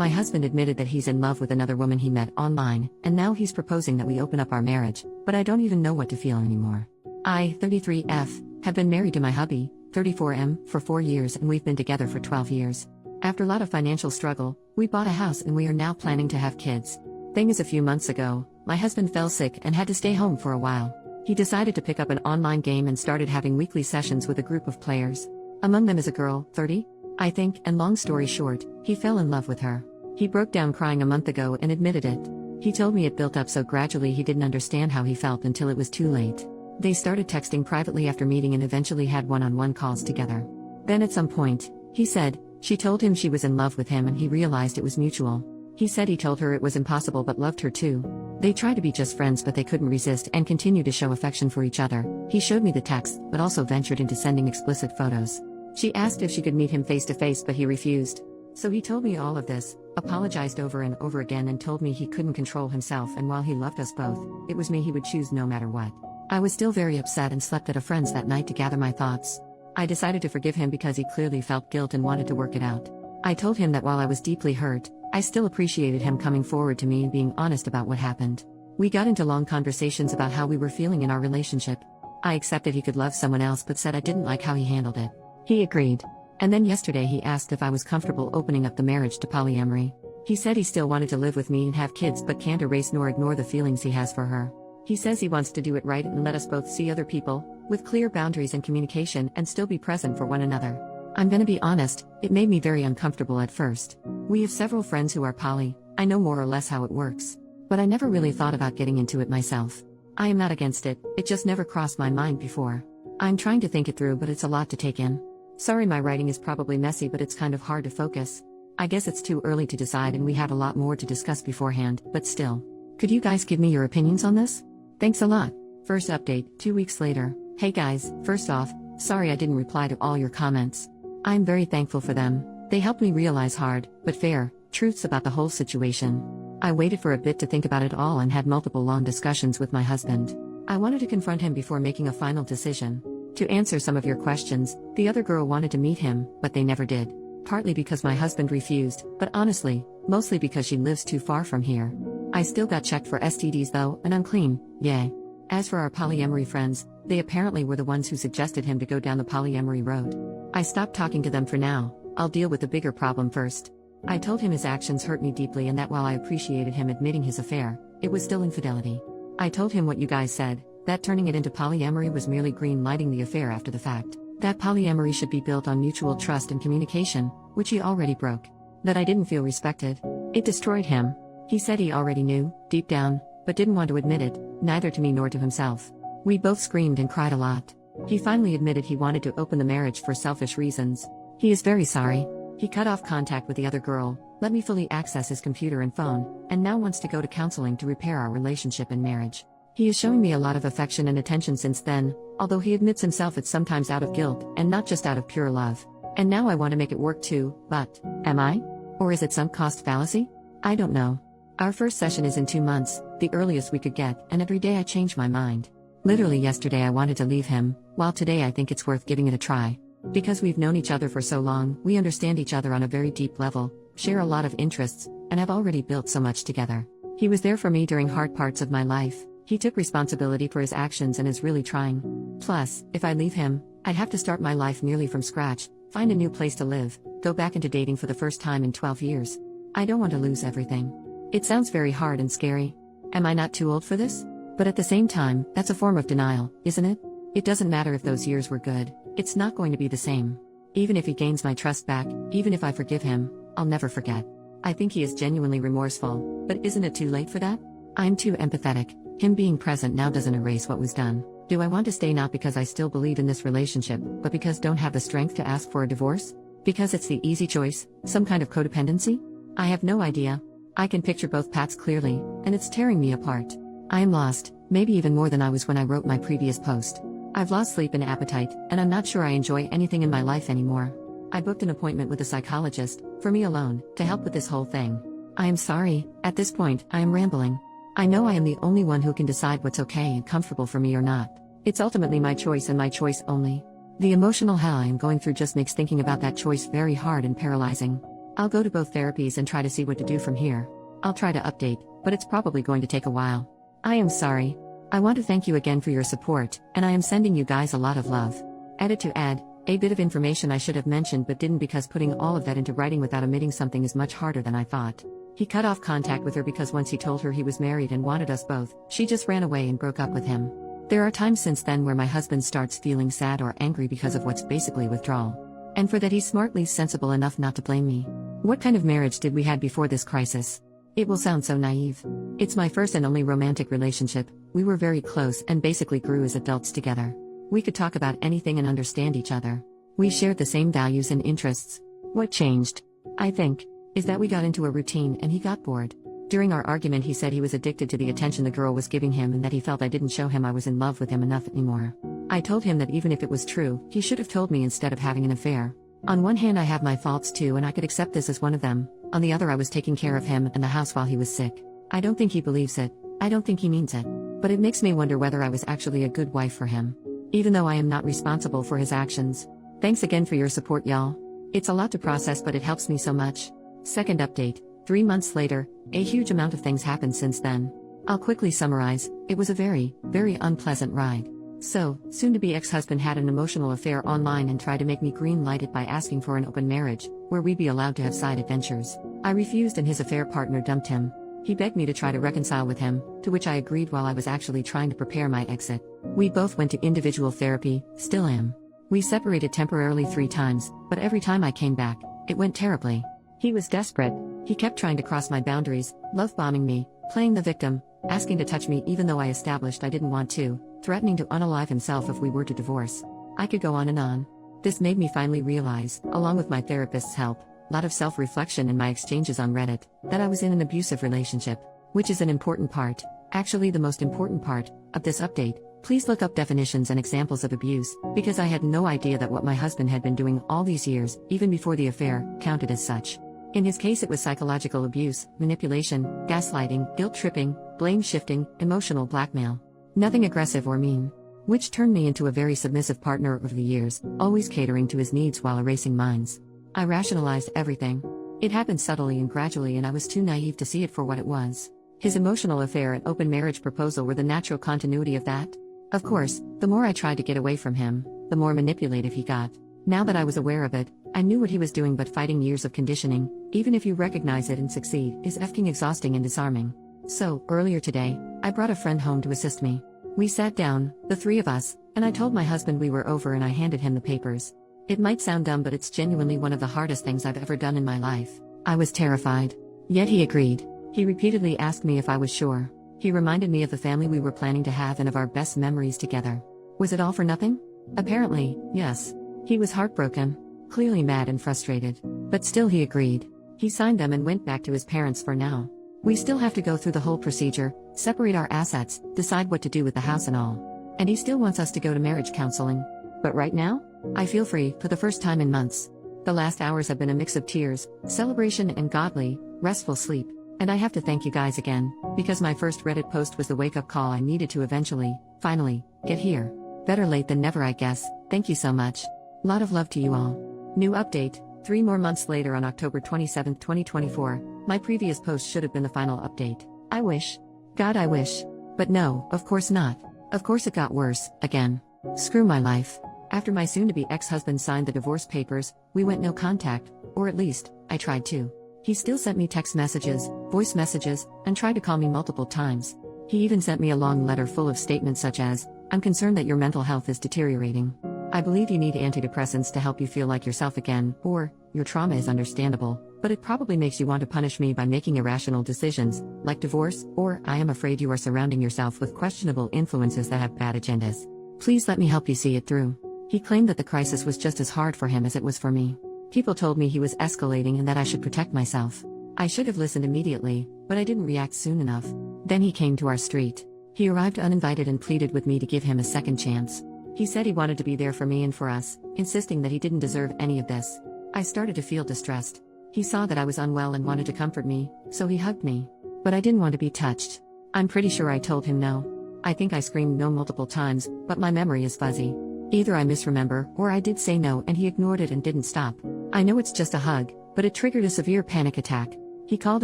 My husband admitted that he's in love with another woman he met online, and now he's proposing that we open up our marriage, but I don't even know what to feel anymore. I, 33F, have been married to my hubby, 34M, for 4 years, and we've been together for 12 years. After a lot of financial struggle, we bought a house and we are now planning to have kids. Thing is, a few months ago, my husband fell sick and had to stay home for a while. He decided to pick up an online game and started having weekly sessions with a group of players. Among them is a girl, 30, I think, and long story short, he fell in love with her. He broke down crying a month ago and admitted it. He told me it built up so gradually he didn't understand how he felt until it was too late. They started texting privately after meeting and eventually had one-on-one calls together. Then at some point, he said, she told him she was in love with him and he realized it was mutual. He said he told her it was impossible but loved her too. They tried to be just friends but they couldn't resist and continued to show affection for each other. He showed me the text but also ventured into sending explicit photos. She asked if she could meet him face to face but he refused. So he told me all of this, apologized over and over again and told me he couldn't control himself, and while he loved us both, it was me he would choose no matter what. I was still very upset and slept at a friend's that night to gather my thoughts. I decided to forgive him because he clearly felt guilt and wanted to work it out. I told him that while I was deeply hurt, I still appreciated him coming forward to me and being honest about what happened. We got into long conversations about how we were feeling in our relationship. I accepted he could love someone else but said I didn't like how he handled it. He agreed. And then yesterday he asked if I was comfortable opening up the marriage to polyamory. He said he still wanted to live with me and have kids but can't erase nor ignore the feelings he has for her. He says he wants to do it right and let us both see other people, with clear boundaries and communication, and still be present for one another. I'm gonna be honest, it made me very uncomfortable at first. We have several friends who are poly, I know more or less how it works. But I never really thought about getting into it myself. I am not against it, it just never crossed my mind before. I'm trying to think it through but it's a lot to take in. Sorry my writing is probably messy but it's kind of hard to focus. I guess it's too early to decide and we have a lot more to discuss beforehand, but still. Could you guys give me your opinions on this? Thanks a lot. First update, 2 weeks later. Hey guys, first off, sorry I didn't reply to all your comments. I'm very thankful for them. They helped me realize hard, but fair, truths about the whole situation. I waited for a bit to think about it all and had multiple long discussions with my husband. I wanted to confront him before making a final decision. To answer some of your questions, the other girl wanted to meet him, but they never did. Partly because my husband refused, but honestly, mostly because she lives too far from here. I still got checked for STDs though, and I'm clean, yay. As for our polyamory friends, they apparently were the ones who suggested him to go down the polyamory road. I stopped talking to them for now, I'll deal with the bigger problem first. I told him his actions hurt me deeply and that while I appreciated him admitting his affair, it was still infidelity. I told him what you guys said, that turning it into polyamory was merely green-lighting the affair after the fact. That polyamory should be built on mutual trust and communication, which he already broke. That I didn't feel respected. It destroyed him. He said he already knew, deep down, but didn't want to admit it, neither to me nor to himself. We both screamed and cried a lot. He finally admitted he wanted to open the marriage for selfish reasons. He is very sorry. He cut off contact with the other girl, let me fully access his computer and phone, and now wants to go to counseling to repair our relationship and marriage. He is showing me a lot of affection and attention since then, although he admits himself it's sometimes out of guilt, and not just out of pure love. And now I want to make it work too, but, am I? Or is it sunk cost fallacy? I don't know. Our first session is in 2 months, the earliest we could get, and every day I change my mind. Literally yesterday I wanted to leave him, while today I think it's worth giving it a try. Because we've known each other for so long, we understand each other on a very deep level, share a lot of interests, and have already built so much together. He was there for me during hard parts of my life. He took responsibility for his actions and is really trying. Plus, if I leave him, I'd have to start my life nearly from scratch, find a new place to live, go back into dating for the first time in 12 years. I don't want to lose everything. It sounds very hard and scary. Am I not too old for this? But at the same time, that's a form of denial, isn't it? It doesn't matter if those years were good, it's not going to be the same. Even if he gains my trust back, even if I forgive him, I'll never forget. I think he is genuinely remorseful, but isn't it too late for that? I'm too empathetic. Him being present now doesn't erase what was done. Do I want to stay not because I still believe in this relationship, but because don't have the strength to ask for a divorce? Because it's the easy choice, some kind of codependency? I have no idea. I can picture both paths clearly, and it's tearing me apart. I am lost, maybe even more than I was when I wrote my previous post. I've lost sleep and appetite, and I'm not sure I enjoy anything in my life anymore. I booked an appointment with a psychologist, for me alone, to help with this whole thing. I am sorry, at this point, I am rambling. I know I am the only one who can decide what's okay and comfortable for me or not. It's ultimately my choice and my choice only. The emotional hell I am going through just makes thinking about that choice very hard and paralyzing. I'll go to both therapies and try to see what to do from here. I'll try to update, but it's probably going to take a while. I am sorry. I want to thank you again for your support, and I am sending you guys a lot of love. Edit to add, a bit of information I should have mentioned but didn't because putting all of that into writing without omitting something is much harder than I thought. He cut off contact with her because once he told her he was married and wanted us both, she just ran away and broke up with him. There are times since then where my husband starts feeling sad or angry because of what's basically withdrawal. And for that he's smartly sensible enough not to blame me. What kind of marriage did we had before this crisis? It will sound so naive. It's my first and only romantic relationship. We were very close and basically grew as adults together. We could talk about anything and understand each other. We shared the same values and interests. What changed, I think, is that we got into a routine and he got bored. During our argument he said he was addicted to the attention the girl was giving him and that he felt I didn't show him I was in love with him enough anymore. I told him that even if it was true, he should have told me instead of having an affair. On one hand I have my faults too and I could accept this as one of them, on the other I was taking care of him and the house while he was sick. I don't think he believes it, I don't think he means it. But it makes me wonder whether I was actually a good wife for him. Even though I am not responsible for his actions. Thanks again for your support y'all. It's a lot to process but it helps me so much. Second update, 3 months later, a huge amount of things happened since then. I'll quickly summarize, it was a very, very unpleasant ride. So, soon-to-be ex-husband had an emotional affair online and tried to make me green-light it by asking for an open marriage, where we'd be allowed to have side adventures. I refused and his affair partner dumped him. He begged me to try to reconcile with him, to which I agreed while I was actually trying to prepare my exit. We both went to individual therapy, still am. We separated temporarily 3 times, but every time I came back, it went terribly. He was desperate. He kept trying to cross my boundaries, love-bombing me, playing the victim, asking to touch me even though I established I didn't want to, threatening to unalive himself if we were to divorce. I could go on and on. This made me finally realize, along with my therapist's help, a lot of self-reflection in my exchanges on Reddit, that I was in an abusive relationship, which is an important part, actually the most important part, of this update. Please look up definitions and examples of abuse, because I had no idea that what my husband had been doing all these years, even before the affair, counted as such. In his case it was psychological abuse, manipulation, gaslighting, guilt-tripping, blame-shifting, emotional blackmail. Nothing aggressive or mean. Which turned me into a very submissive partner over the years, always catering to his needs while erasing mine. I rationalized everything. It happened subtly and gradually and I was too naive to see it for what it was. His emotional affair and open marriage proposal were the natural continuity of that. Of course, the more I tried to get away from him, the more manipulative he got. Now that I was aware of it, I knew what he was doing, but fighting years of conditioning, even if you recognize it and succeed, is effing exhausting and disarming. So, earlier today, I brought a friend home to assist me. We sat down, the 3 of us, and I told my husband we were over and I handed him the papers. It might sound dumb but it's genuinely one of the hardest things I've ever done in my life. I was terrified. Yet he agreed. He repeatedly asked me if I was sure. He reminded me of the family we were planning to have and of our best memories together. Was it all for nothing? Apparently, yes. He was heartbroken, clearly mad and frustrated. But still he agreed. He signed them and went back to his parents for now. We still have to go through the whole procedure, separate our assets, decide what to do with the house and all. And he still wants us to go to marriage counseling. But right now, I feel free, for the first time in months. The last hours have been a mix of tears, celebration and godly, restful sleep. And I have to thank you guys again, because my first Reddit post was the wake-up call I needed to eventually, finally, get here. Better late than never I guess. Thank you so much. Lot of love to you all. New update, 3 more months later on October 27, 2024, my previous post should have been the final update. I wish. God I wish. But no, of course not. Of course it got worse, again. Screw my life. After my soon-to-be ex-husband signed the divorce papers, we went no contact, or at least, I tried to. He still sent me text messages, voice messages, and tried to call me multiple times. He even sent me a long letter full of statements such as, "I'm concerned that your mental health is deteriorating. I believe you need antidepressants to help you feel like yourself again," or, "Your trauma is understandable, but it probably makes you want to punish me by making irrational decisions, like divorce," or, "I am afraid you are surrounding yourself with questionable influences that have bad agendas. Please let me help you see it through." He claimed that the crisis was just as hard for him as it was for me. People told me he was escalating and that I should protect myself. I should have listened immediately, but I didn't react soon enough. Then he came to our street. He arrived uninvited and pleaded with me to give him a second chance. He said he wanted to be there for me and for us, insisting that he didn't deserve any of this. I started to feel distressed. He saw that I was unwell and wanted to comfort me, so he hugged me. But I didn't want to be touched. I'm pretty sure I told him no. I think I screamed no multiple times, but my memory is fuzzy. Either I misremember, or I did say no and he ignored it and didn't stop. I know it's just a hug, but it triggered a severe panic attack. He called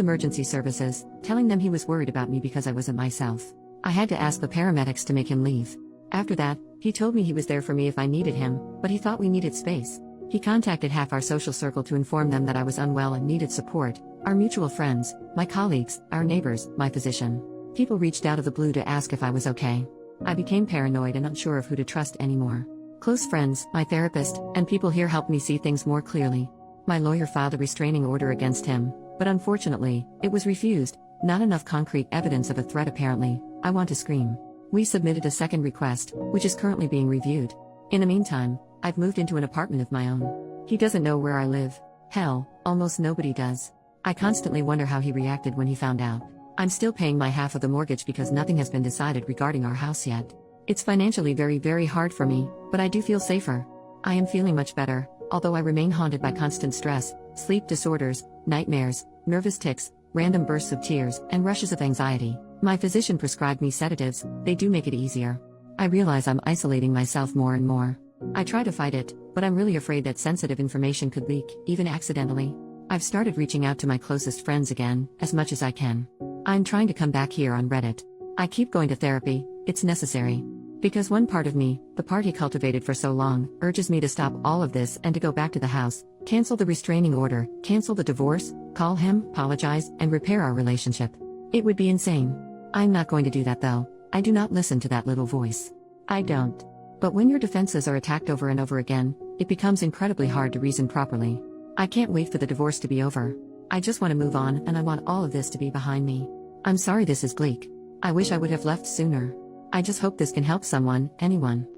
emergency services, telling them he was worried about me because I wasn't myself. I had to ask the paramedics to make him leave. After that, he told me he was there for me if I needed him, but he thought we needed space. He contacted half our social circle to inform them that I was unwell and needed support: our mutual friends, my colleagues, our neighbors, my physician. People reached out of the blue to ask if I was okay. I became paranoid and unsure of who to trust anymore. Close friends, my therapist, and people here helped me see things more clearly. My lawyer filed a restraining order against him, but unfortunately, it was refused. Not enough concrete evidence of a threat apparently. I want to scream. We submitted a second request, which is currently being reviewed. In the meantime, I've moved into an apartment of my own. He doesn't know where I live. Hell, almost nobody does. I constantly wonder how he reacted when he found out. I'm still paying my half of the mortgage because nothing has been decided regarding our house yet. It's financially very hard for me, but I do feel safer. I am feeling much better, although I remain haunted by constant stress, sleep disorders, nightmares, nervous tics, random bursts of tears, and rushes of anxiety. My physician prescribed me sedatives. They do make it easier. I realize I'm isolating myself more and more. I try to fight it, but I'm really afraid that sensitive information could leak, even accidentally. I've started reaching out to my closest friends again, as much as I can. I'm trying to come back here on Reddit. I keep going to therapy, it's necessary. Because one part of me, the part he cultivated for so long, urges me to stop all of this and to go back to the house, cancel the restraining order, cancel the divorce, call him, apologize, and repair our relationship. It would be insane. I'm not going to do that though. I do not listen to that little voice. I don't. But when your defenses are attacked over and over again, it becomes incredibly hard to reason properly. I can't wait for the divorce to be over. I just want to move on and I want all of this to be behind me. I'm sorry this is bleak. I wish I would have left sooner. I just hope this can help someone, anyone.